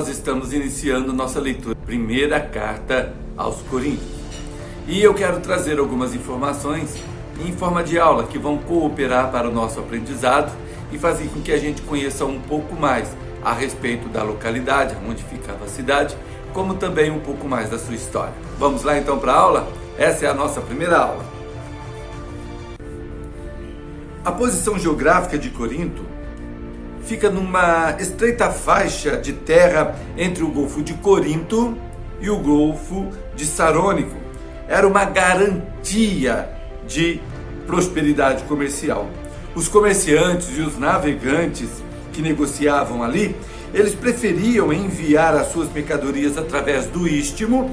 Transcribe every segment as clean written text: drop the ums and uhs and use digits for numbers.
nós estamos iniciando nossa leitura, primeira carta aos Coríntios. E eu quero trazer algumas informações em forma de aula que vão cooperar para o nosso aprendizado e fazer com que a gente conheça um pouco mais a respeito da localidade, onde ficava a cidade, como também um pouco mais da sua história. Vamos lá então para a aula? Essa é a nossa primeira aula. A posição geográfica de Corinto fica numa estreita faixa de terra entre o Golfo de Corinto e o Golfo de Sarônico. Era uma garantia de prosperidade comercial. Os comerciantes e os navegantes que negociavam ali, eles preferiam enviar as suas mercadorias através do istmo.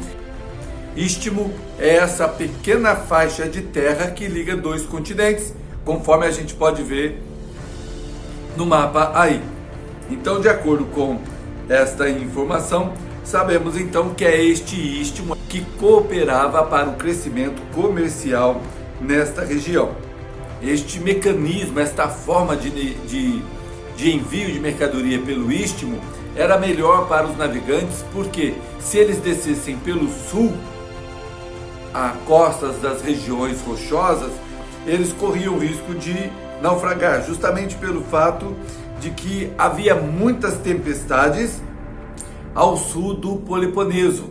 Istmo é essa pequena faixa de terra que liga dois continentes, conforme a gente pode ver no mapa aí. Então, de acordo com esta informação, sabemos então que é este istmo que cooperava para o crescimento comercial nesta região. Este mecanismo, esta forma de envio de mercadoria pelo istmo era melhor para os navegantes, porque se eles descessem pelo sul, a costas das regiões rochosas, eles corriam o risco de naufragar, justamente pelo fato de que havia muitas tempestades ao sul do Peloponeso.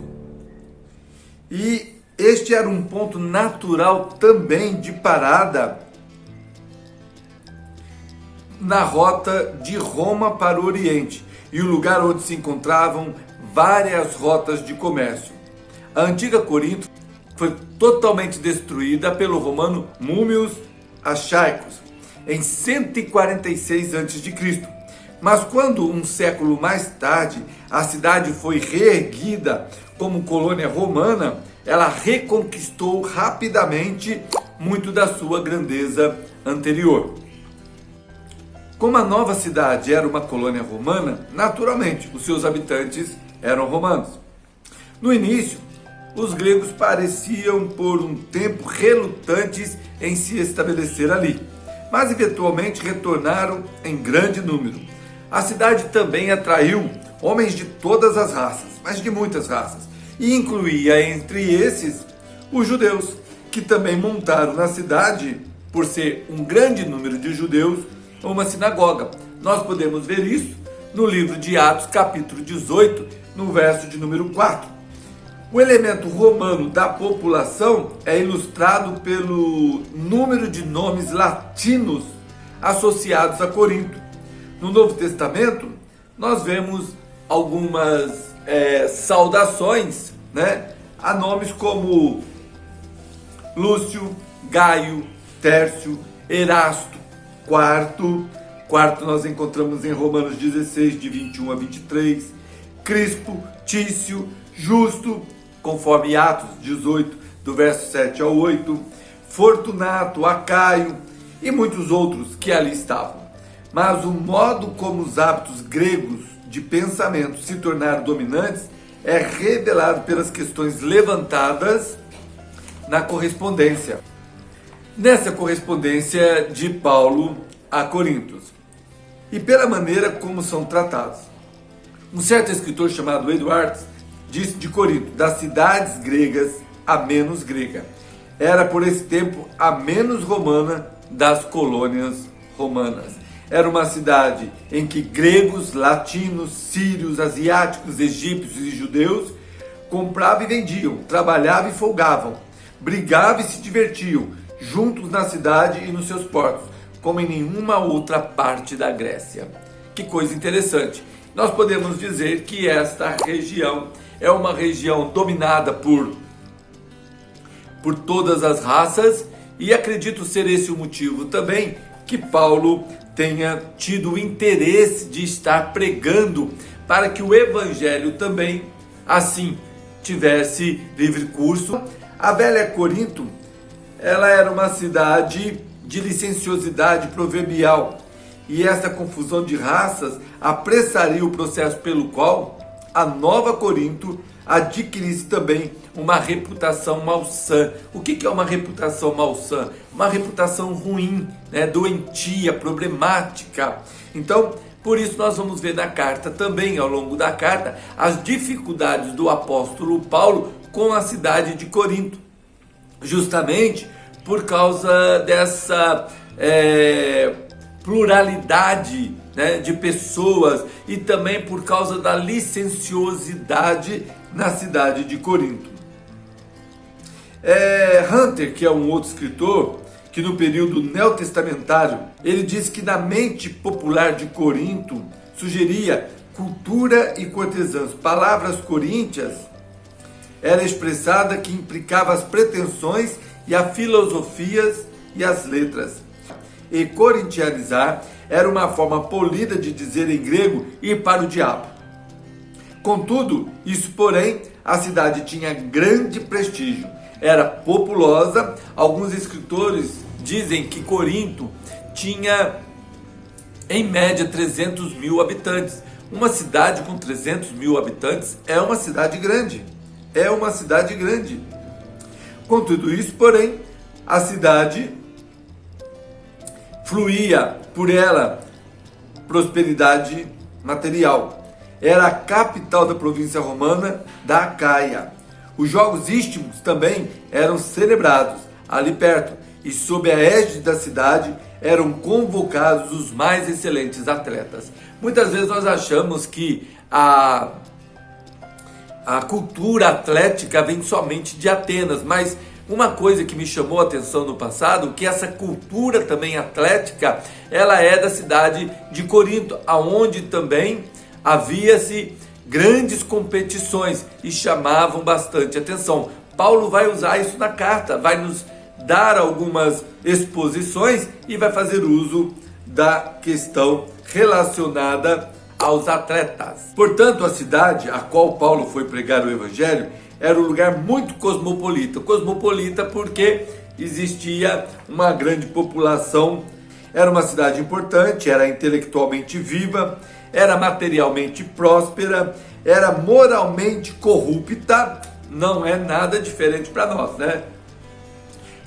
E este era um ponto natural também de parada na rota de Roma para o Oriente, e o lugar onde se encontravam várias rotas de comércio. A antiga Corinto foi totalmente destruída pelo romano Múmios Achaicos em 146 a.C. Mas quando, um século mais tarde, a cidade foi reerguida como colônia romana, ela reconquistou rapidamente muito da sua grandeza anterior. Como a nova cidade era uma colônia romana, naturalmente os seus habitantes eram romanos. No início, os gregos pareciam por um tempo relutantes em se estabelecer ali, mas eventualmente retornaram em grande número. A cidade também atraiu homens de todas as raças, mas de muitas raças, e incluía entre esses os judeus, que também montaram na cidade, por ser um grande número de judeus, uma sinagoga. Nós podemos ver isso no livro de Atos, capítulo 18, no verso de número 4. O elemento romano da população é ilustrado pelo número de nomes latinos associados a Corinto. No Novo Testamento, nós vemos algumas saudações, a nomes como Lúcio, Gaio, Tércio, Erasto, Quarto nós encontramos em Romanos 16, de 21 a 23, Crispo, Tício, Justo, conforme Atos 18, do verso 7 ao 8, Fortunato, Acaio e muitos outros que ali estavam. Mas o modo como os hábitos gregos de pensamento se tornaram dominantes é revelado pelas questões levantadas na correspondência. Nessa correspondência de Paulo a Coríntios, e pela maneira como são tratados. Um certo escritor chamado Edwards disse de Corinto: das cidades gregas, a menos grega. Era por esse tempo a menos romana das colônias romanas. Era uma cidade em que gregos, latinos, sírios, asiáticos, egípcios e judeus compravam e vendiam, trabalhavam e folgavam, brigavam e se divertiam, juntos na cidade e nos seus portos, como em nenhuma outra parte da Grécia. Que coisa interessante. Nós podemos dizer que esta região é uma região dominada por todas as raças, e acredito ser esse o motivo também que Paulo tenha tido o interesse de estar pregando, para que o evangelho também assim tivesse livre curso. A velha Corinto, ela era uma cidade de licenciosidade proverbial, e essa confusão de raças apressaria o processo pelo qual a nova Corinto adquirisse também uma reputação malsã. O que é uma reputação malsã? Uma reputação ruim, doentia, problemática. Então, Por isso nós vamos ver na carta também, ao longo da carta, as dificuldades do apóstolo Paulo com a cidade de Corinto, justamente por causa dessa pluralidade, né, de pessoas, e também por causa da licenciosidade na cidade de Corinto. Hunter, que é um outro escritor, que no período neotestamentário, ele diz que na mente popular de Corinto sugeria cultura e cortesãs. Palavras coríntias era expressada que implicava as pretensões e as filosofias e as letras. E corintianizar era uma forma polida de dizer em grego ir para o diabo. Contudo, isso porém, a cidade tinha grande prestígio. Era populosa. Alguns escritores dizem que Corinto tinha, em média, 300 mil habitantes. Uma cidade com 300 mil habitantes é uma cidade grande. É uma cidade grande. Com tudo isso, porém, a cidade fluía por ela prosperidade material. Era a capital da província romana da Acaia. Os Jogos Istmos também eram celebrados ali perto, e sob a égide da cidade eram convocados os mais excelentes atletas. Muitas vezes nós achamos que a cultura atlética vem somente de Atenas, mas uma coisa que me chamou a atenção no passado, que essa cultura também atlética, ela é da cidade de Corinto, aonde também havia-se grandes competições e chamavam bastante atenção. Paulo vai usar isso na carta, vai nos dar algumas exposições e vai fazer uso da questão relacionada aos atletas. Portanto, a cidade a qual Paulo foi pregar o evangelho era um lugar muito cosmopolita. Cosmopolita porque existia uma grande população, era uma cidade importante, era intelectualmente viva, era materialmente próspera, era moralmente corrupta. Não é nada diferente para nós, né?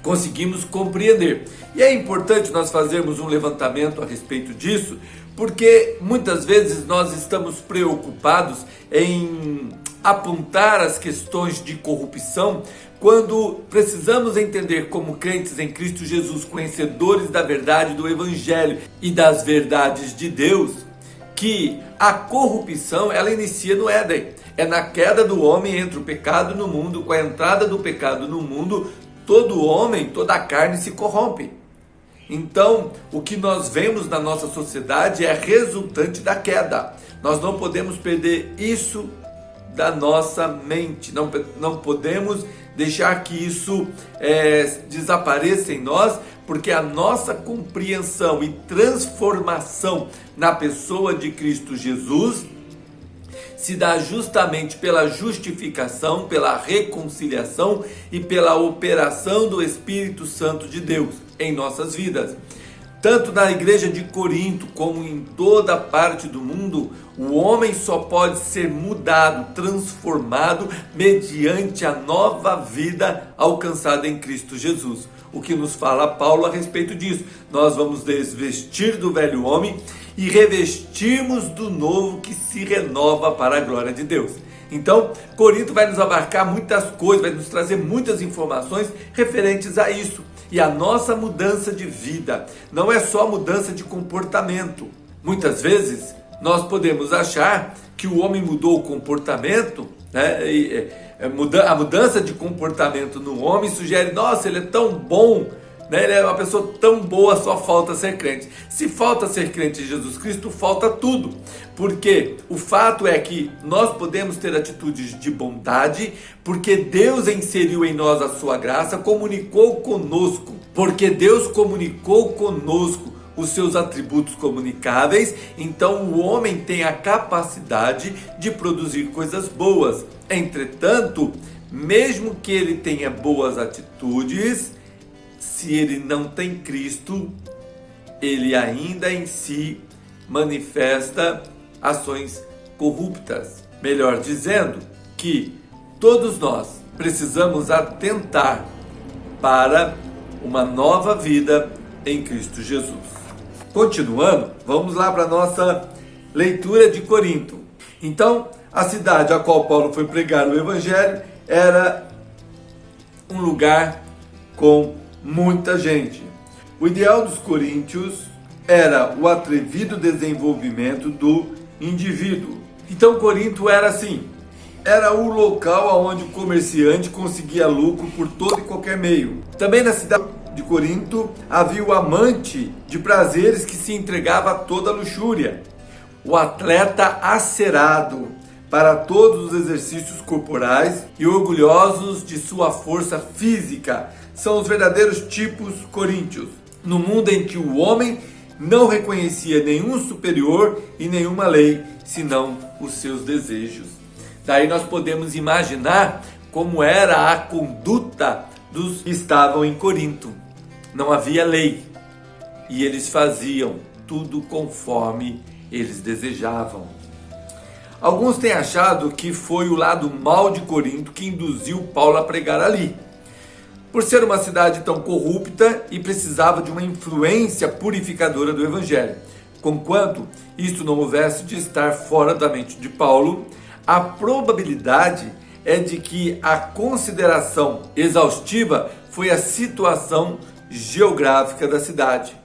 Conseguimos compreender. E é importante nós fazermos um levantamento a respeito disso, porque muitas vezes nós estamos preocupados em apontar as questões de corrupção, quando precisamos entender como crentes em Cristo Jesus, conhecedores da verdade do Evangelho e das verdades de Deus, que a corrupção ela inicia no Éden. É na queda do homem, entra o pecado no mundo. Com a entrada do pecado no mundo, todo homem, toda a carne se corrompe. Então, o que nós vemos na nossa sociedade é resultante da queda. Nós não podemos perder isso da nossa mente. Não podemos deixar que isso desapareça em nós, porque a nossa compreensão e transformação na pessoa de Cristo Jesus se dá justamente pela justificação, pela reconciliação e pela operação do Espírito Santo de Deus em nossas vidas. Tanto na igreja de Corinto como em toda parte do mundo, o homem só pode ser mudado, transformado mediante a nova vida alcançada em Cristo Jesus. O que nos fala Paulo a respeito disso? Nós vamos desvestir do velho homem e revestirmos do novo que se renova para a glória de Deus. Então, Corinto vai nos abarcar muitas coisas, vai nos trazer muitas informações referentes a isso. E a nossa mudança de vida não é só mudança de comportamento. Muitas vezes nós podemos achar que o homem mudou o comportamento, né? A mudança de comportamento no homem sugere, nossa, ele é tão bom, né? Ele é uma pessoa tão boa, só falta ser crente. Se falta ser crente em Jesus Cristo, falta tudo. Porque o fato é que nós podemos ter atitudes de bondade, porque Deus inseriu em nós a sua graça, comunicou conosco. Porque Deus comunicou conosco os seus atributos comunicáveis, então o homem tem a capacidade de produzir coisas boas. Entretanto, mesmo que ele tenha boas atitudes, se ele não tem Cristo, ele ainda em si manifesta ações corruptas. Melhor dizendo, que todos nós precisamos atentar para uma nova vida em Cristo Jesus. Continuando, vamos lá para a nossa leitura de Corinto. Então, a cidade a qual Paulo foi pregar o evangelho era um lugar com muita gente. O ideal dos coríntios era o atrevido desenvolvimento do indivíduo. Então, Corinto era assim, era o local onde o comerciante conseguia lucro por todo e qualquer meio. Também na cidade de Corinto havia o amante de prazeres que se entregava a toda luxúria, o atleta acerado para todos os exercícios corporais e orgulhosos de sua força física. São os verdadeiros tipos coríntios. No mundo em que o homem não reconhecia nenhum superior e nenhuma lei, senão os seus desejos. Daí nós podemos imaginar como era a conduta dos que estavam em Corinto. Não havia lei e eles faziam tudo conforme eles desejavam. Alguns têm achado que foi o lado mau de Corinto que induziu Paulo a pregar ali, por ser uma cidade tão corrupta e precisava de uma influência purificadora do evangelho. Conquanto isto não houvesse de estar fora da mente de Paulo, a probabilidade é de que a consideração exaustiva foi a situação geográfica da cidade.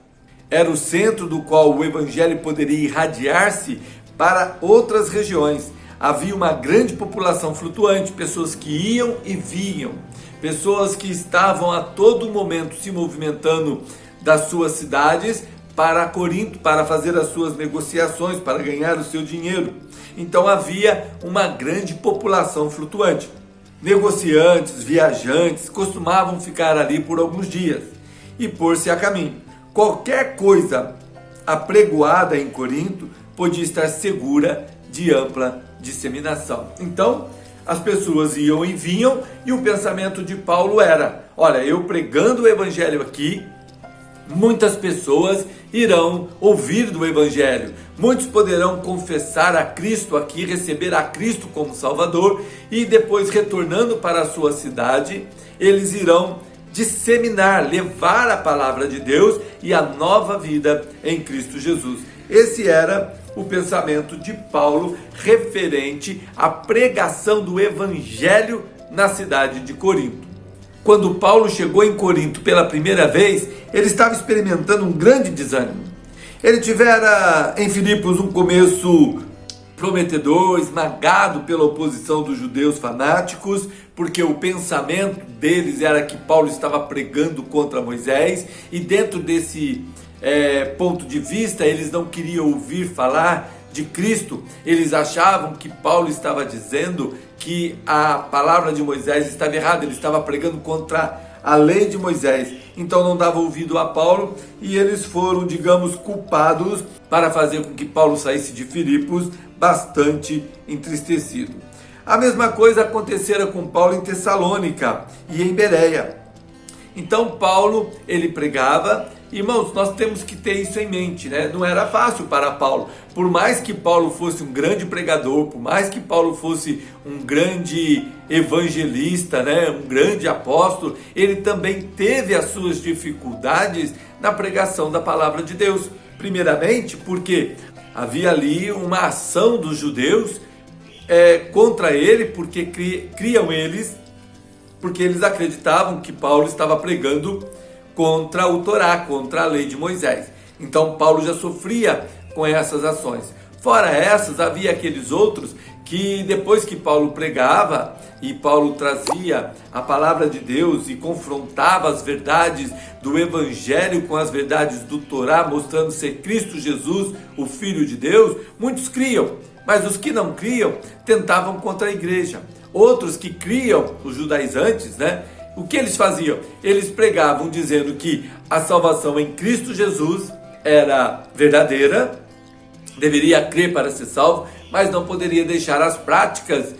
Era o centro do qual o evangelho poderia irradiar-se para outras regiões. Havia uma grande população flutuante, pessoas que iam e vinham, pessoas que estavam a todo momento se movimentando das suas cidades para Corinto, para fazer as suas negociações, para ganhar o seu dinheiro. Então havia uma grande população flutuante. Negociantes, viajantes costumavam ficar ali por alguns dias e pôr-se a caminho. Qualquer coisa apregoada em Corinto podia estar segura de ampla disseminação. Então, as pessoas iam e vinham e o pensamento de Paulo era: olha, eu pregando o evangelho aqui, muitas pessoas irão ouvir do evangelho, muitos poderão confessar a Cristo aqui, receber a Cristo como Salvador e depois, retornando para a sua cidade, eles irão disseminar, levar a palavra de Deus e a nova vida em Cristo Jesus. Esse era o pensamento de Paulo referente à pregação do evangelho na cidade de Corinto. Quando Paulo chegou em Corinto pela primeira vez, ele estava experimentando um grande desânimo. Ele tivera em Filipos um começo prometedor, esmagado pela oposição dos judeus fanáticos, porque o pensamento deles era que Paulo estava pregando contra Moisés, e dentro desse ponto de vista, eles não queriam ouvir falar de Cristo. Eles achavam que Paulo estava dizendo que a palavra de Moisés estava errada, ele estava pregando contra a lei de Moisés. Então não dava ouvido a Paulo e eles foram, digamos, culpados para fazer com que Paulo saísse de Filipos bastante entristecido. A mesma coisa acontecera com Paulo em Tessalônica e em Bereia. Então Paulo, ele pregava. Irmãos, nós temos que ter isso em mente, né? Não era fácil para Paulo. Por mais que Paulo fosse um grande pregador, por mais que Paulo fosse um grande evangelista, né? Um grande apóstolo, ele também teve as suas dificuldades na pregação da palavra de Deus. Primeiramente, porque havia ali uma ação dos judeus contra ele, porque criam eles, porque eles acreditavam que Paulo estava pregando contra o Torá, contra a lei de Moisés. Então Paulo já sofria com essas ações. Fora essas, havia aqueles outros que depois que Paulo pregava e Paulo trazia a palavra de Deus e confrontava as verdades do Evangelho com as verdades do Torá, mostrando ser Cristo Jesus, o Filho de Deus, muitos criam, mas os que não criam tentavam contra a igreja. Outros que criam, os judaizantes, né? O que eles faziam? Eles pregavam dizendo que a salvação em Cristo Jesus era verdadeira, deveria crer para ser salvo, mas não poderia deixar as práticas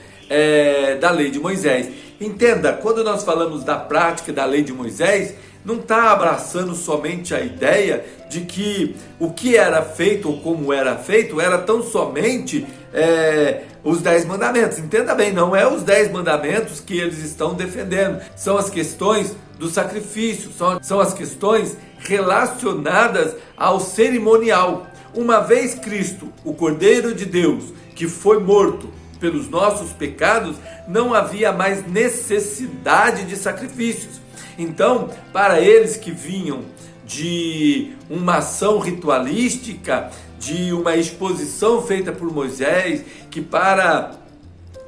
da lei de Moisés. Entenda, quando nós falamos da prática da lei de Moisés, não está abraçando somente a ideia de que o que era feito ou como era feito era tão somente os 10 mandamentos. Entenda bem, não é os 10 mandamentos que eles estão defendendo. São as questões do sacrifício, são as questões relacionadas ao cerimonial. Uma vez Cristo, o Cordeiro de Deus, que foi morto pelos nossos pecados, não havia mais necessidade de sacrifícios. Então, para eles que vinham de uma ação ritualística, de uma exposição feita por Moisés, que para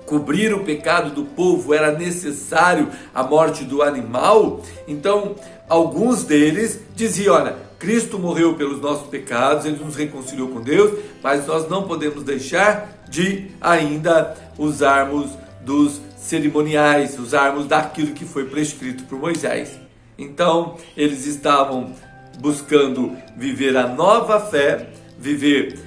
cobrir o pecado do povo era necessário a morte do animal, então alguns deles diziam: olha, Cristo morreu pelos nossos pecados, ele nos reconciliou com Deus, mas nós não podemos deixar de ainda usarmos dos cerimoniais, usarmos daquilo que foi prescrito por Moisés. Então eles estavam buscando viver a nova fé, viver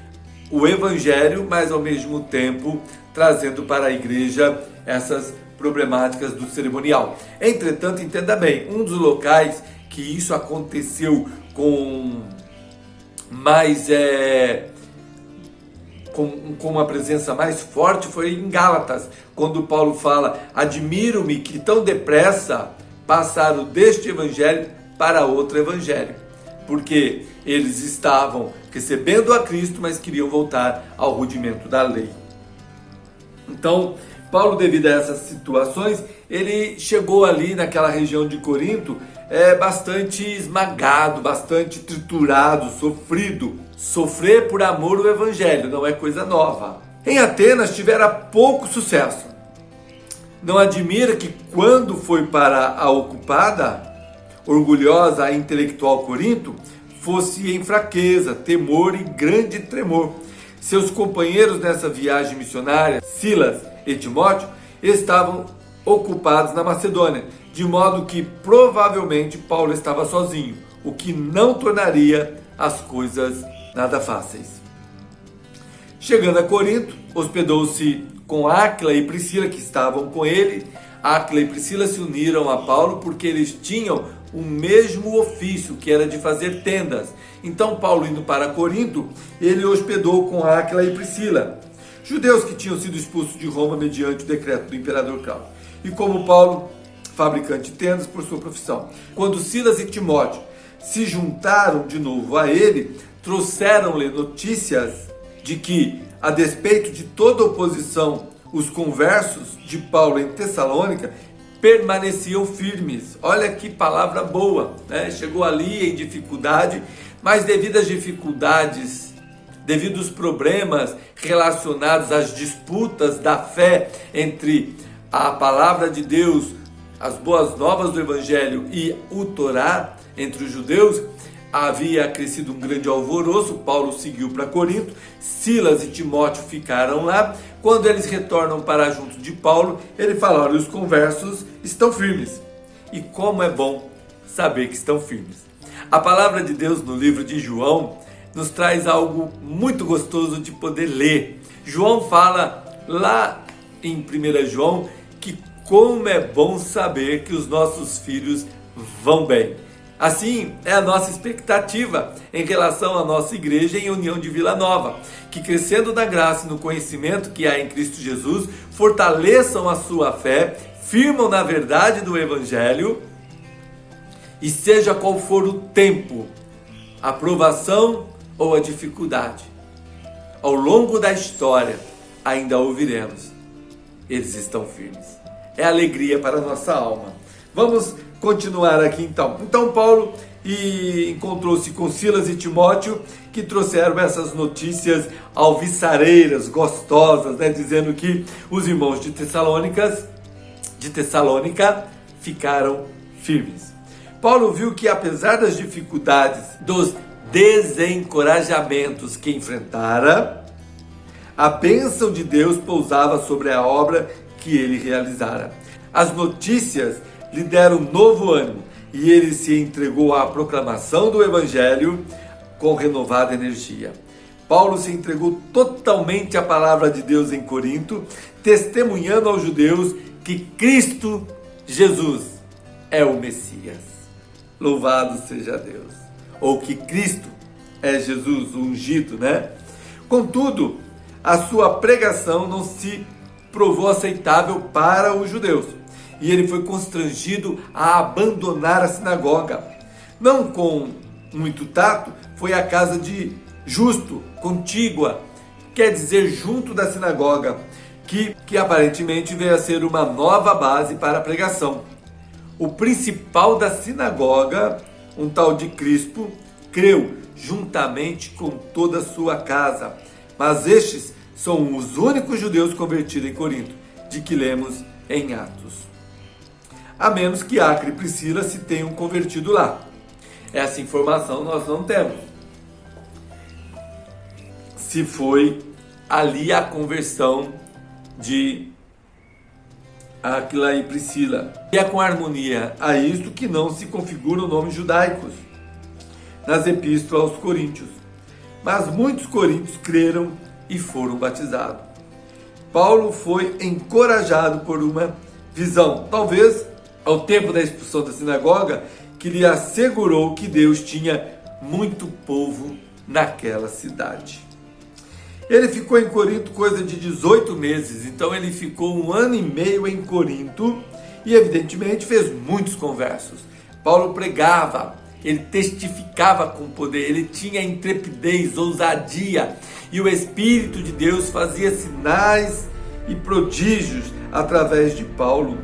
o evangelho, mas ao mesmo tempo trazendo para a igreja essas problemáticas do cerimonial. Entretanto, entenda bem, um dos locais que isso aconteceu com mais com uma presença mais forte foi em Gálatas, quando Paulo fala: admiro-me que tão depressa passaram deste evangelho para outro evangelho, porque eles estavam recebendo a Cristo, mas queriam voltar ao rudimento da lei. Então, Paulo, devido a essas situações, ele chegou ali naquela região de Corinto bastante esmagado, bastante triturado, sofrido. Sofrer por amor ao evangelho não é coisa nova. Em Atenas tivera pouco sucesso. Não admira que quando foi para a ocupada, orgulhosa e intelectual Corinto, fosse em fraqueza, temor e grande tremor. Seus companheiros nessa viagem missionária, Silas e Timóteo, estavam ocupados na Macedônia, de modo que provavelmente Paulo estava sozinho, o que não tornaria as coisas nada fáceis. Chegando a Corinto, hospedou-se com Áquila e Priscila, que estavam com ele. Áquila e Priscila se uniram a Paulo porque eles tinham o mesmo ofício, que era de fazer tendas. Então Paulo, indo para Corinto, ele hospedou com Áquila e Priscila, judeus que tinham sido expulsos de Roma mediante o decreto do imperador Cláudio. E como Paulo, fabricante de tendas por sua profissão. Quando Silas e Timóteo se juntaram de novo a ele, trouxeram-lhe notícias de que, a despeito de toda oposição, os conversos de Paulo em Tessalônica permaneciam firmes. Olha que palavra boa, né? Chegou ali em dificuldade, mas devido às dificuldades, devido aos problemas relacionados às disputas da fé entre a palavra de Deus, as boas novas do evangelho e o Torá entre os judeus, havia crescido um grande alvoroço. Paulo seguiu para Corinto, Silas e Timóteo ficaram lá. Quando eles retornam para junto de Paulo, ele fala: olha, os conversos estão firmes. E como é bom saber que estão firmes. A palavra de Deus no livro de João nos traz algo muito gostoso de poder ler. João fala lá em 1 João que como é bom saber que os nossos filhos vão bem. Assim é a nossa expectativa em relação à nossa igreja em União de Vila Nova, que crescendo na graça e no conhecimento que há em Cristo Jesus, fortaleçam a sua fé, firmam na verdade do evangelho, e seja qual for o tempo, a provação ou a dificuldade, ao longo da história ainda ouviremos: eles estão firmes. É alegria para a nossa alma. Vamos continuar aqui então. Então Paulo encontrou-se com Silas e Timóteo, que trouxeram essas notícias alvissareiras, gostosas, né? Dizendo que os irmãos de Tessalônica ficaram firmes. Paulo viu que apesar das dificuldades, dos desencorajamentos que enfrentara, a bênção de Deus pousava sobre a obra que ele realizara. As notícias lhe deram novo ânimo e ele se entregou à proclamação do evangelho com renovada energia. Paulo se entregou totalmente à palavra de Deus em Corinto, testemunhando aos judeus que Cristo Jesus é o Messias. Louvado seja Deus! Ou que Cristo é Jesus, o ungido, né? Contudo, a sua pregação não se provou aceitável para os judeus, e ele foi constrangido a abandonar a sinagoga. Não com muito tato, foi à casa de justo, contígua, quer dizer junto da sinagoga, que aparentemente veio a ser uma nova base para a pregação. O principal da sinagoga, um tal de Crispo, creu juntamente com toda a sua casa. Mas estes são os únicos judeus convertidos em Corinto, de que lemos em Atos. A menos que Acre e Priscila se tenham convertido lá. Essa informação nós não temos. Se foi ali a conversão de Áquila e Priscila. E é com harmonia a isto que não se configuram nomes judaicos nas epístolas aos Coríntios. Mas muitos coríntios creram e foram batizados. Paulo foi encorajado por uma visão, talvez ao tempo da expulsão da sinagoga, que lhe assegurou que Deus tinha muito povo naquela cidade. Ele ficou em Corinto coisa de 18 meses, então ele ficou 1 ano e meio em Corinto e evidentemente fez muitos conversos. Paulo pregava, ele testificava com poder, ele tinha intrepidez, ousadia, e o Espírito de Deus fazia sinais e prodígios através de Paulo.